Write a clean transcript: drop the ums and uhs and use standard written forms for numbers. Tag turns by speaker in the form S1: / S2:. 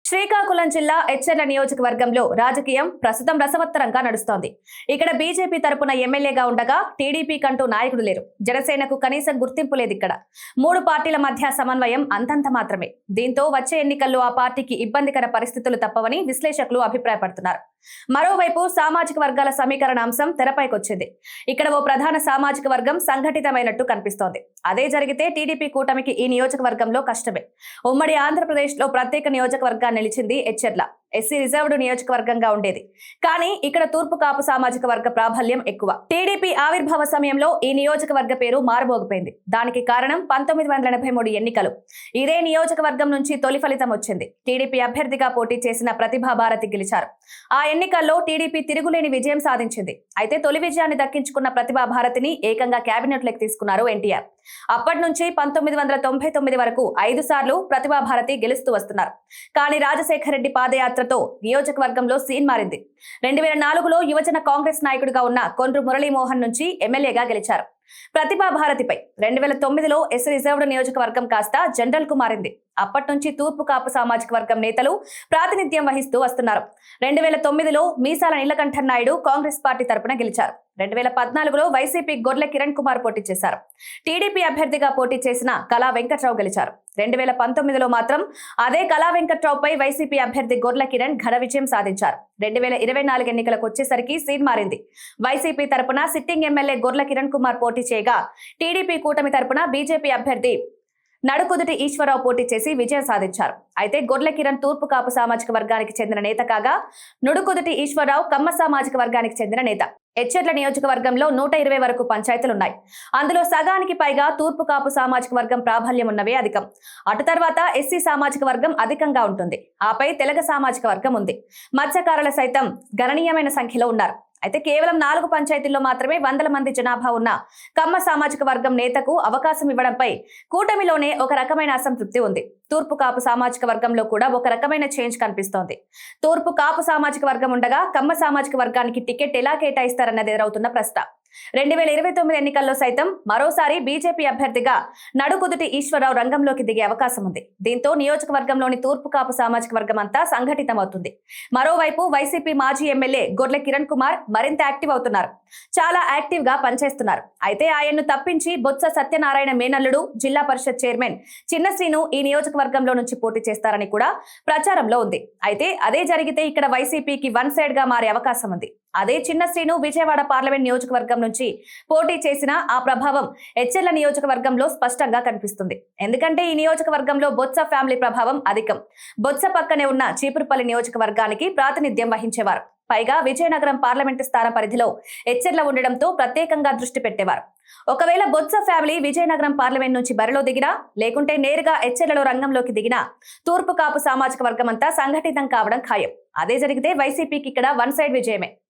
S1: శ్రీకాకుళం జిల్లా ఎచ్చెర్ల నియోజకవర్గంలో రాజకీయం ప్రస్తుతం రసవత్తరంగా నడుస్తోంది. ఇక్కడ బీజేపీ తరపున ఎమ్మెల్యేగా ఉండగా టీడీపీ కంటూ నాయకుడు లేరు. జనసేనకు కనీసం గుర్తింపు లేదు. ఇక్కడ మూడు పార్టీల మధ్య సమన్వయం అంతంత మాత్రమే. దీంతో వచ్చే ఎన్నికల్లో ఆ పార్టీకి ఇబ్బందికర పరిస్థితులు తప్పవని విశ్లేషకులు అభిప్రాయపడుతున్నారు. మరోవైపు సామాజిక వర్గాల సమీకరణ అంశం తెరపైకొచ్చింది. ఇక్కడ ఓ ప్రధాన సామాజిక వర్గం సంఘటితమైనట్టు కనిపిస్తోంది. అదే జరిగితే టీడీపీ కూటమికి ఈ నియోజకవర్గంలో కష్టమే. ఉమ్మడి ఆంధ్రప్రదేశ్ లో ప్రత్యేక నియోజకవర్గాన్ని నిలిచింది ఎచ్చెర్ల. ఎస్సీ రిజర్వ్డ్ నియోజకవర్గంగా ఉండేది. కానీ ఇక్కడ తూర్పు కాపు సామాజిక వర్గ ప్రాబల్యం ఎక్కువ. టీడీపీ ఆవిర్భావ సమయంలో ఈ నియోజకవర్గ పేరు మారుమోగిపోయింది. దానికి కారణం 1983 ఎన్నికలు. ఇదే నియోజకవర్గం నుంచి తొలి ఫలితం వచ్చింది. టీడీపీ అభ్యర్థిగా పోటీ చేసిన ప్రతిభా భారతి గెలిచారు. ఆ ఎన్నికల్లో టీడీపీ తిరుగులేని విజయం సాధించింది. అయితే తొలి విజయాన్ని దక్కించుకున్న ప్రతిభా భారతిని ఏకంగా కేబినెట్ లోకి తీసుకున్నారు ఎన్టీఆర్. అప్పటి నుంచి 1999 వరకు 5 సార్లు ప్రతిభా భారతి గెలుస్తూ వస్తున్నారు. కానీ రాజశేఖర రెడ్డి పాదయాత్రతో నియోజకవర్గంలో సీన్ మారింది. 2004లో యువజన కాంగ్రెస్ నాయకుడిగా ఉన్న కొండ్రు మురళీమోహన్ నుంచి ఎమ్మెల్యేగా గెలిచారు. ప్రతిభా భారతిపై 2009లో ఎస్ రిజర్వ్డ్ నియోజకవర్గం కాస్త జనరల్ కు మారింది. అప్పటి నుంచి తూర్పు కాపు సామాజిక వర్గం నేతలు ప్రాతినిధ్యం వహిస్తూ వస్తున్నారు. 2009లో మీసాల నీలకంఠన్ నాయుడు కాంగ్రెస్ పార్టీ తరపున గెలిచారు. 2014లో వైసీపీ గొర్లె కిరణ్ కుమార్ పోటీ చేశారు. టీడీపీ అభ్యర్థిగా పోటీ చేసిన కళా వెంకట్రావు గెలిచారు. 2019లో మాత్రం అదే కళా వెంకట్రావుపై వైసీపీ అభ్యర్థి గొర్లె కిరణ్ ఘన విజయం సాధించారు. 2024 ఎన్నికలకు వచ్చేసరికి సీన్ మారింది. వైసీపీ తరపున సిట్టింగ్ ఎమ్మెల్యే గొర్లె కిరణ్ కుమార్ పోటీ చేయగా, టీడీపీ కూటమి తరపున బీజేపీ అభ్యర్థి నడుకుదుటి ఈశ్వరరావు పోటీ చేసి విజయం సాధించారు. అయితే గొర్లె కిరణ్ తూర్పు కాపు సామాజిక వర్గానికి చెందిన నేత కాగా, నుడుకుదుటి ఈశ్వరరావు కమ్మ సామాజిక వర్గానికి చెందిన నేత. ఎచ్చెర్ల నియోజకవర్గంలో 120 వరకు పంచాయతీలున్నాయి. అందులో సగానికి పైగా తూర్పు కాపు సామాజిక వర్గం ప్రాబల్యం ఉన్నవే అధికం. అటు తర్వాత ఎస్సీ సామాజిక వర్గం అధికంగా ఉంటుంది. ఆపై తెలగ సామాజిక వర్గం ఉంది. మత్స్యకారుల సైతం గణనీయమైన సంఖ్యలో ఉన్నారు. అయితే కేవలం 4 పంచాయతీల్లో మాత్రమే 100 మంది జనాభా ఉన్న కమ్మ సామాజిక వర్గం నేతకు అవకాశం ఇవ్వడంపై కూటమిలోనే ఒక రకమైన అసంతృప్తి ఉంది. తూర్పు కాపు సామాజిక వర్గంలో కూడా ఒక రకమైన చేంజ్ కనిపిస్తోంది. తూర్పు కాపు సామాజిక వర్గం ఉండగా కమ్మ సామాజిక వర్గానికి టికెట్ ఎలా కేటాయిస్తారన్నది ఎదురవుతున్న ప్రశ్న. 2029 ఎన్నికల్లో సైతం మరోసారి బీజేపీ అభ్యర్థిగా నడుకుదుటి ఈశ్వరరావు రంగంలోకి దిగే అవకాశం ఉంది. దీంతో నియోజకవర్గంలోని తూర్పు కాపు సామాజిక వర్గం అంతా సంఘటితమవుతుంది. మరోవైపు వైసీపీ మాజీ ఎమ్మెల్యే గొర్లె కిరణ్ కుమార్ మరింత యాక్టివ్ అవుతున్నారు. చాలా యాక్టివ్ గా పనిచేస్తున్నారు. అయితే ఆయన్ను తప్పించి బొత్స సత్యనారాయణ మేనల్లుడు జిల్లా పరిషత్ చైర్మన్ చిన్న శ్రీను ఈ నియోజకవర్గంలో నుంచి పోటీ చేస్తారని కూడా ప్రచారంలో ఉంది. అయితే అదే జరిగితే ఇక్కడ వైసీపీకి వన్ సైడ్ గా మారే అవకాశం ఉంది. అదే చిన్న శ్రీను విజయవాడ పార్లమెంట్ నియోజకవర్గం నుంచి పోటీ చేసిన ఆ ప్రభావం ఎచ్చెర్ల నియోజకవర్గంలో స్పష్టంగా కనిపిస్తుంది. ఎందుకంటే ఈ నియోజకవర్గంలో బొత్స ఫ్యామిలీ ప్రభావం అధికం. బొత్స పక్కనే ఉన్న చీపురుపల్లి నియోజకవర్గానికి ప్రాతినిధ్యం వహించేవారు. పైగా విజయనగరం పార్లమెంటు స్థాన పరిధిలో ఎచ్చెర్ల ఉండడంతో ప్రత్యేకంగా దృష్టి పెట్టేవారు. ఒకవేళ బొత్స ఫ్యామిలీ విజయనగరం పార్లమెంట్ నుంచి బరిలో దిగినా, లేకుంటే నేరుగా ఎచ్చెర్లలో రంగంలోకి దిగినా తూర్పు కాపు సామాజిక వర్గం అంతా సంఘటితం కావడం ఖాయం. అదే జరిగితే వైసీపీకి ఇక్కడ వన్ సైడ్ విజయమే.